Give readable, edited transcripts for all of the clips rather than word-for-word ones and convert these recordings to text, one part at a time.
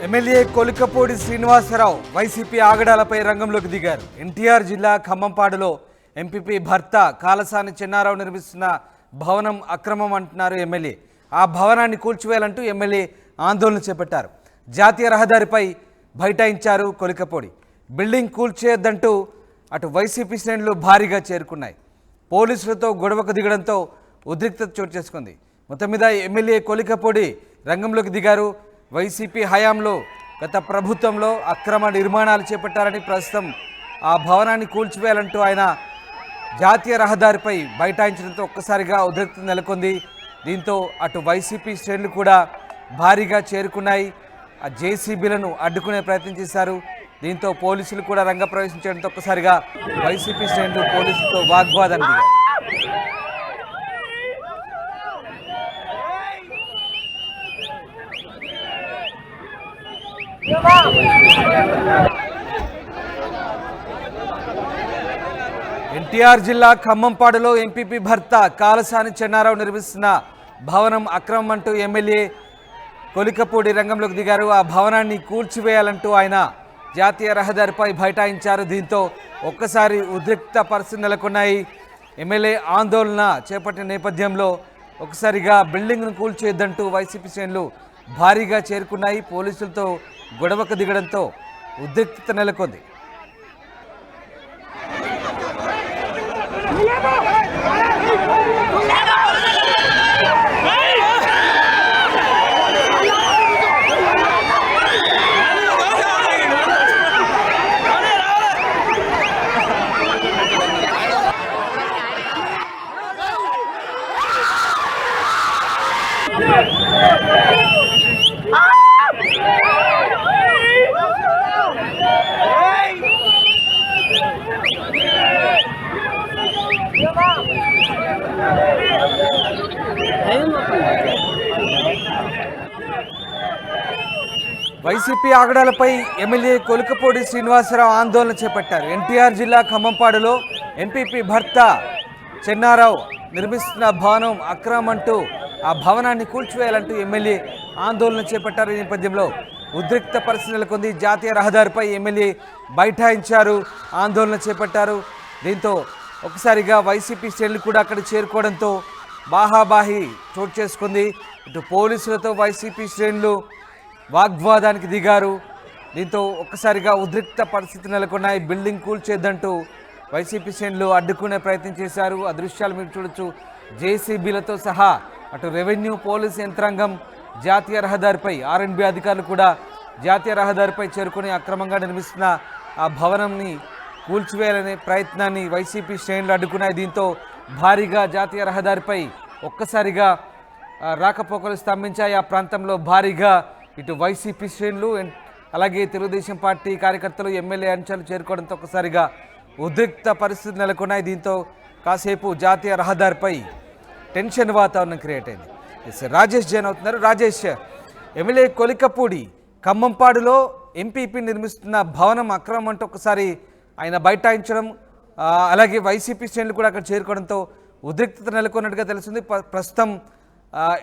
MLA Kolikapudi Srinivasarao YCP ఆగడాలపై రంగంలోకి దిగారు. ఎన్టీఆర్ జిల్లా ఖమ్మంపాడులో ఎంపీపీ భర్త కాలసాని చెన్నారావు నిర్మిస్తున్న భవనం అక్రమం అంటున్నారు ఎమ్మెల్యే. ఆ భవనాన్ని కూల్చివేయాలంటూ ఎమ్మెల్యే ఆందోళన చేపట్టారు. జాతీయ రహదారిపై బైఠాయించారు కొలికపూడి. బిల్డింగ్ కూల్చేయొద్దంటూ అటు వైసీపీ శ్రేణులు భారీగా చేరుకున్నాయి. పోలీసులతో గొడవకు దిగడంతో ఉద్రిక్తత చోటు చేసుకుంది. మొత్తం మీద ఎమ్మెల్యే కొలికపూడి రంగంలోకి దిగారు. వైసీపీ హయాంలో గత ప్రభుత్వంలో అక్రమ నిర్మాణాలు చేపట్టారని, ప్రస్తుతం ఆ భవనాన్ని కూల్చివేయాలంటూ ఆయన జాతీయ రహదారిపై బైఠాయించడంతో ఒక్కసారిగా ఉద్రిక్తత నెలకొంది. దీంతో అటు వైసీపీ శ్రేణులు కూడా భారీగా చేరుకున్నాయి. ఆ జేసీబీలను అడ్డుకునే ప్రయత్నం చేశారు. దీంతో పోలీసులు కూడా రంగప్రవేశం చేయడంతో ఒక్కసారిగా వైసీపీ శ్రేణులు పోలీసులతో వాగ్వాదానికి దిగారు. ఎన్టీఆర్ జిల్లా ఖమ్మంపాడులో ఎంపీపీ భర్త కాలసాని చెన్నారావు నిర్మిస్తున్న భవనం అక్రమం అంటూ ఎమ్మెల్యే కొలికపూడి రంగంలోకి దిగారు. ఆ భవనాన్ని కూల్చివేయాలంటూ ఆయన జాతీయ రహదారిపై బైఠాయించారు. దీంతో ఒక్కసారి ఉద్రిక్త పరిస్థితులు నెలకొన్నాయి. ఎమ్మెల్యే ఆందోళన చేపట్టిన నేపథ్యంలో ఒకసారిగా బిల్డింగ్ను కూల్చేయొద్దంటూ వైసీపీ శ్రేణులు భారీగా చేరుకున్నాయి. పోలీసులతో గొడవకు దిగడంతో ఉద్రిక్తత నెలకొంది. వైసీపీ ఆగడాలపై ఎమ్మెల్యే కొలికపూడి శ్రీనివాసరావు ఆందోళన చేపట్టారు. ఎన్టీఆర్ జిల్లా ఖమ్మంపాడులో ఎంపీపీ భర్త చెన్నారావు నిర్మిస్తున్న భవనం అక్రమం అంటూ ఆ భవనాన్ని కూల్చివేయాలంటూ ఎమ్మెల్యే ఆందోళన చేపట్టారు. ఈ నేపథ్యంలో ఉద్రిక్త పరిస్థితి నెలకొంది. జాతీయ రహదారిపై ఎమ్మెల్యే బైఠాయించారు, ఆందోళన చేపట్టారు. దీంతో ఒకసారిగా వైసీపీ శ్రేణులు కూడా అక్కడ చేరుకోవడంతో బాహాబాహి చోటు చేసుకుంది. ఇటు పోలీసులతో వైసీపీ శ్రేణులు వాగ్వాదానికి దిగారు. దీంతో ఒక్కసారిగా ఉద్రిక్త పరిస్థితి నెలకొన్నాయి. బిల్డింగ్ కూల్చేద్దంటూ వైసీపీ శ్రేణులు అడ్డుకునే ప్రయత్నం చేశారు. ఆ దృశ్యాలు మీరు చూడొచ్చు. జేసీబీలతో సహా అటు రెవెన్యూ, పోలీసు యంత్రాంగం జాతీయ రహదారిపై, ఆర్ఎండ్బి అధికారులు కూడా జాతీయ రహదారిపై చేరుకుని అక్రమంగా నిర్మిస్తున్న ఆ భవనాన్ని కూల్చివేయాలనే ప్రయత్నాన్ని వైసీపీ శ్రేణులు అడ్డుకున్నాయి. దీంతో భారీగా జాతీయ రహదారిపై ఒక్కసారిగా రాకపోకలు స్తంభించాయి. ఆ ప్రాంతంలో భారీగా ఇటు వైసీపీ శ్రేణులు, అలాగే తెలుగుదేశం పార్టీ కార్యకర్తలు, ఎమ్మెల్యే అంశాలు చేరుకోవడంతో ఒక్కసారిగా ఉద్రిక్త పరిస్థితులు నెలకొన్నాయి. దీంతో కాసేపు జాతీయ రహదారిపై టెన్షన్ వాతావరణం క్రియేట్ అయింది. రాజేష్ జైన్ అవుతున్నారు. రాజేష్, ఎమ్మెల్యే కొలికపూడి ఖమ్మంపాడులో ఎంపీపీ నిర్మిస్తున్న భవనం అక్రమం అంటూ ఒకసారి ఆయన బైఠాయించడం, అలాగే వైసీపీ శ్రేణులు కూడా అక్కడ చేరుకోవడంతో ఉద్రిక్తత నెలకొన్నట్టుగా తెలుస్తుంది. ప్రస్తుతం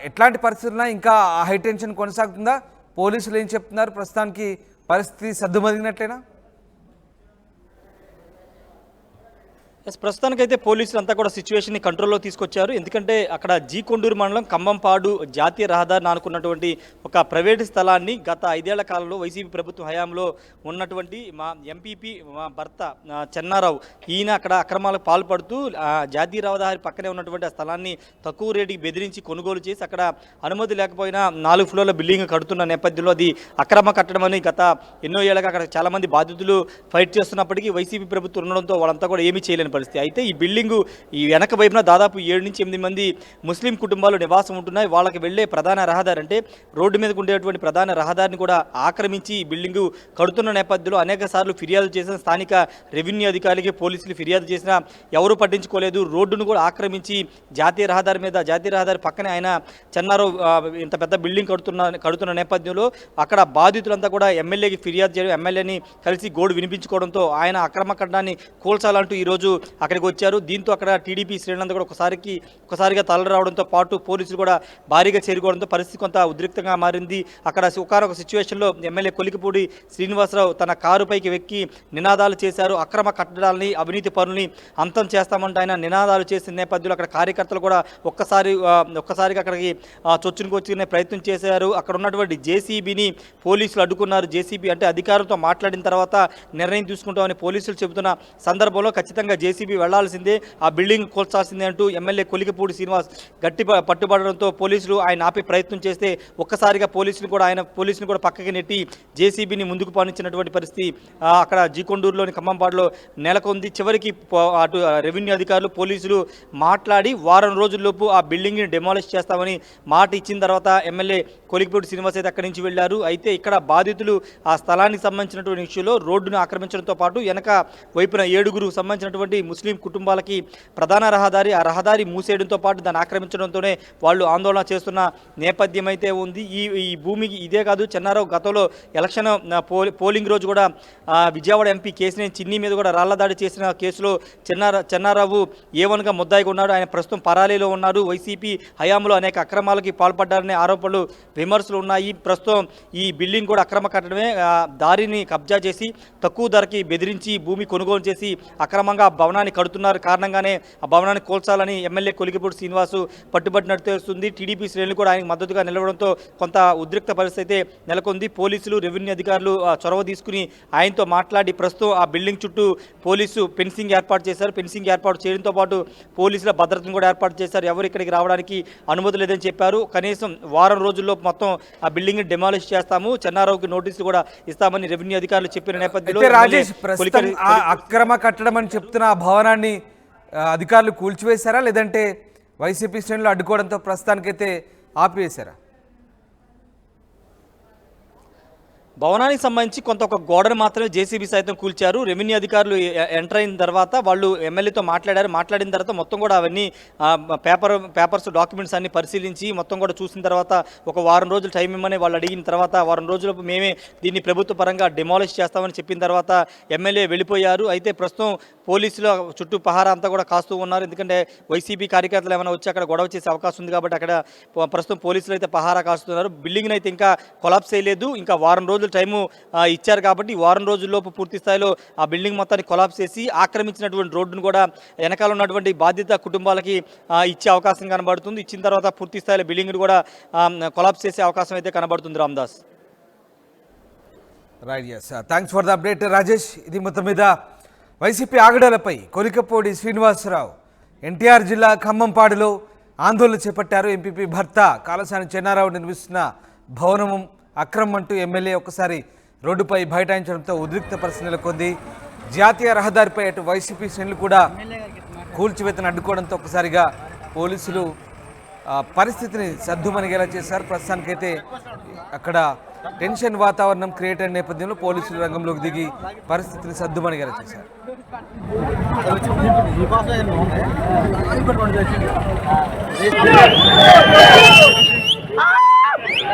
ఎట్లాంటి పరిస్థితుల్లో ఇంకా హై టెన్షన్ కొనసాగుతుందా? పోలీసులు ఏం చెప్తున్నారు? ప్రస్తుతానికి పరిస్థితి సద్దుమదిగినట్లేనా? ప్రస్తుతానికైతే పోలీసులు అంతా కూడా సిచ్యువేషన్ని కంట్రోల్లో తీసుకొచ్చారు. ఎందుకంటే అక్కడ జీ కొండూరు మండలం ఖమ్మంపాడు జాతీయ రహదారిని ఆనుకున్నటువంటి ఒక ప్రైవేటు స్థలాన్ని గత 5 ఏళ్ల కాలంలో వైసీపీ ప్రభుత్వ హయాంలో ఉన్నటువంటి మా ఎంపీపీ మా భర్త చెన్నారావు ఈయన అక్కడ అక్రమాలకు పాల్పడుతూ జాతీయ రహదారి పక్కనే ఉన్నటువంటి ఆ స్థలాన్ని తక్కువ రేటుకి బెదిరించి కొనుగోలు చేసి అక్కడ అనుమతి లేకపోయినా 4 ఫ్లోర్ల బిల్డింగ్ కడుతున్న నేపథ్యంలో అది అక్రమ కట్టడం అని గత ఎన్నో ఏళ్ళగా అక్కడ చాలామంది బాధితులు ఫైట్ చేస్తున్నప్పటికీ వైసీపీ ప్రభుత్వం ఉండడంతో వాళ్ళంతా కూడా ఏమీ చేయలేని పరిస్థితి. అయితే ఈ బిల్డింగు ఈ వెనక వైపున దాదాపు 7 నుంచి 8 మంది ముస్లిం కుటుంబాలు నివాసం ఉంటున్నాయి. వాళ్ళకి వెళ్లే ప్రధాన రహదారి అంటే రోడ్డు మీదకు ఉండేటువంటి ప్రధాన రహదారిని కూడా ఆక్రమించి ఈ బిల్డింగు కడుతున్న నేపథ్యంలో అనేక సార్లు ఫిర్యాదు చేసిన స్థానిక రెవెన్యూ అధికారులకి పోలీసులు ఫిర్యాదు చేసినా ఎవరూ పట్టించుకోలేదు. రోడ్డును కూడా ఆక్రమించి జాతీయ రహదారి పక్కనే ఆయన చెన్నారావు ఇంత పెద్ద బిల్డింగ్ కడుతున్న నేపథ్యంలో అక్కడ బాధితులంతా కూడా ఎమ్మెల్యేకి ఫిర్యాదు చేయడం, ఎమ్మెల్యేని కలిసి గోడు వినిపించుకోవడంతో ఆయన అక్రమ కట్టడాన్ని కూల్చాలంటూ ఈరోజు అక్కడికి వచ్చారు. దీంతో అక్కడ టీడీపీ శ్రేణులంతా కూడా ఒకసారిగా తలలు రావడంతో పాటు పోలీసులు కూడా భారీగా చేరుకోవడంతో పరిస్థితి కొంత ఉద్రిక్తంగా మారింది. అక్కడ ఒకనొక సిచ్యువేషన్లో ఎమ్మెల్యే కొలికిపూడి శ్రీనివాసరావు తన కారుపైకి వెక్కి నినాదాలు చేశారు. అక్రమ కట్టడాలని, అవినీతి పనుల్ని అంతం చేస్తామంటే ఆయన నినాదాలు చేసిన నేపథ్యంలో అక్కడ కార్యకర్తలు కూడా ఒక్కసారిగా అక్కడికి చొచ్చునికి వచ్చే ప్రయత్నం చేశారు. అక్కడ ఉన్నటువంటి జేసీబీని పోలీసులు అడ్డుకున్నారు. జేసీబీ అంటే అధికారులతో మాట్లాడిన తర్వాత నిర్ణయం తీసుకుంటామని పోలీసులు చెబుతున్న సందర్భంలో ఖచ్చితంగా జేసీబీ వెళ్లాల్సిందే, ఆ బిల్డింగ్ కూల్చాల్సిందే అంటూ ఎమ్మెల్యే కొలికిపూడి శ్రీనివాస్ గట్టి పట్టుబడడంతో పోలీసులు ఆయన ఆపే ప్రయత్నం చేస్తే ఒక్కసారిగా పోలీసులు కూడా పక్కకి నెట్టి జేసీబీని ముందుకు పానించినటువంటి పరిస్థితి అక్కడ జీకొండూరులోని ఖమ్మంపాడులో నెలకొంది. చివరికి అటు రెవెన్యూ అధికారులు పోలీసులు మాట్లాడి వారం రోజుల్లోపు ఆ బిల్డింగ్ని డెమాలిష్ చేస్తామని మాట ఇచ్చిన తర్వాత ఎమ్మెల్యే కొలికిపూడి శ్రీనివాస్ అయితే అక్కడి నుంచి వెళ్లారు. అయితే ఇక్కడ బాధితులు ఆ స్థలానికి సంబంధించినటువంటి ఇష్యూలో రోడ్డును ఆక్రమించడంతో పాటు వెనక వైపున 7 సంబంధించినటువంటి ముస్లిం కుటుంబాలకి ప్రధాన రహదారి, ఆ రహదారి మూసేయడంతో పాటు దాన్ని ఆక్రమించడంతోనే వాళ్ళు ఆందోళన చేస్తున్న నేపథ్యం అయితే ఉంది. ఈ భూమికి ఇదే కాదు, చెన్నారావు గతంలో ఎలక్షన్ పోలింగ్ రోజు కూడా విజయవాడ ఎంపీ కేసినేని చిన్ని మీద కూడా రాళ్ల దాడి చేసిన కేసులో చెన్నారావు A1గా ముద్దాయిగా ఉన్నాడు. ఆయన ప్రస్తుతం పరారీలో ఉన్నారు. వైసీపీ హయాంలో అనేక అక్రమాలకి పాల్పడ్డారనే ఆరోపణలు, విమర్శలు ఉన్నాయి. ప్రస్తుతం ఈ బిల్డింగ్ కూడా అక్రమ కట్టడమే, దారిని కబ్జా చేసి తక్కువ ధరకి బెదిరించి భూమి కొనుగోలు చేసి అక్రమంగా భవనాన్ని కడుతున్నారు. కారణంగానే ఆ భవనాన్ని కోల్చాలని ఎమ్మెల్యే కొలికిపూడి శ్రీనివాసు పట్టుబట్టినట్టు తెలుస్తుంది. టీడీపీ శ్రేణులు కూడా ఆయనకు మద్దతుగా నిలవడంతో కొంత ఉద్రిక్త పరిస్థితి నెలకొంది. పోలీసులు, రెవెన్యూ అధికారులు చొరవ తీసుకుని ఆయనతో మాట్లాడి ప్రస్తుతం ఆ బిల్డింగ్ చుట్టూ పోలీసు ఫెన్సింగ్ ఏర్పాటు చేశారు. ఫెన్సింగ్ ఏర్పాటు చేయడంతో పాటు పోలీసుల భద్రతను కూడా ఏర్పాటు చేశారు. ఎవరు ఇక్కడికి రావడానికి అనుమతి లేదని చెప్పారు. కనీసం వారం రోజుల్లో మొత్తం ఆ బిల్డింగ్ డెమాలిష్ చేస్తాము, చెన్నారావుకి నోటీసులు కూడా ఇస్తామని రెవెన్యూ అధికారులు చెప్పిన నేపథ్యంలో రాజేష్ అక్రమ కట్టడం అని చెప్తున్న ఆ భవనాన్ని అధికారులు కూల్చివేశారా, లేదంటే వైసీపీ శ్రేణులు అడ్డుకోవడంతో ప్రస్తుతానికైతే ఆపివేశారా? భవనానికి సంబంధించి కొంత ఒక గోడను మాత్రమే జేసీబీ సైతం కూల్చారు. రెవెన్యూ అధికారులు ఎంటర్ అయిన తర్వాత వాళ్ళు ఎమ్మెల్యేతో మాట్లాడిన తర్వాత మొత్తం కూడా అవన్నీ పేపర్స్ డాక్యుమెంట్స్ అన్ని పరిశీలించి మొత్తం కూడా చూసిన తర్వాత ఒక వారం రోజులు టైం ఇవ్వమని వాళ్ళు అడిగిన తర్వాత వారం రోజులకు మేమే దీన్ని ప్రభుత్వ పరంగా డెమాలిష్ చేస్తామని చెప్పిన తర్వాత ఎమ్మెల్యే వెళ్ళిపోయారు. అయితే ప్రస్తుతం పోలీసులు చుట్టూ పహారా అంతా కూడా కాస్తూ ఉన్నారు. ఎందుకంటే వైసీపీ కార్యకర్తలు ఏమైనా వచ్చి అక్కడ గొడవ చేసే అవకాశం ఉంది కాబట్టి అక్కడ ప్రస్తుతం పోలీసులు అయితే పహారా కాస్తున్నారు. బిల్డింగ్ని అయితే ఇంకా కొలాప్స్ చేయలేదు, ఇంకా వారం రోజులు టైము ఇచ్చారు కాబట్టి వారం రోజుల్లోపు పూర్తి స్థాయిలో ఆ బిల్డింగ్ మొత్తాన్ని కొలాప్స్ చేసి ఆక్రమించినటువంటి రోడ్డును కూడా వెనకాల ఉన్నటువంటి బాధిత కుటుంబాలకి ఇచ్చే అవకాశం కనబడుతుంది. ఇచ్చిన తర్వాత పూర్తి స్థాయిలో బిల్డింగ్ని కూడా కొలాప్స్ చేసే అవకాశం అయితే కనబడుతుంది. Ramdas. Right, yes, thanks for the update Rajesh. ఇది మొత్తం మీద వైసీపీ ఆగడాలపై కొలికపూడి శ్రీనివాసరావు ఎన్టీఆర్ జిల్లా ఖమ్మంపాడులో ఆందోళన చేపట్టారు. ఎంపీపీ భర్త కాలసాని చెన్నారావు నిర్మిస్తున్న భవనం అక్రమం అంటూ ఎమ్మెల్యే ఒకసారి రోడ్డుపై బైఠాయించడంతో ఉద్రిక్త పరిస్థితి నెలకొంది. జాతీయ రహదారిపై అటు వైసీపీ శ్రేణులు కూడా కూల్చివేతను అడ్డుకోవడంతో ఒకసారిగా పోలీసులు పరిస్థితిని సద్దుమణిగేలా చేశారు. ప్రస్తుతానికైతే అక్కడ టెన్షన్ వాతావరణం క్రియేట్ అయిన నేపథ్యంలో పోలీసులు రంగంలోకి దిగి పరిస్థితిని సద్దుమణిగేలా చేశారు.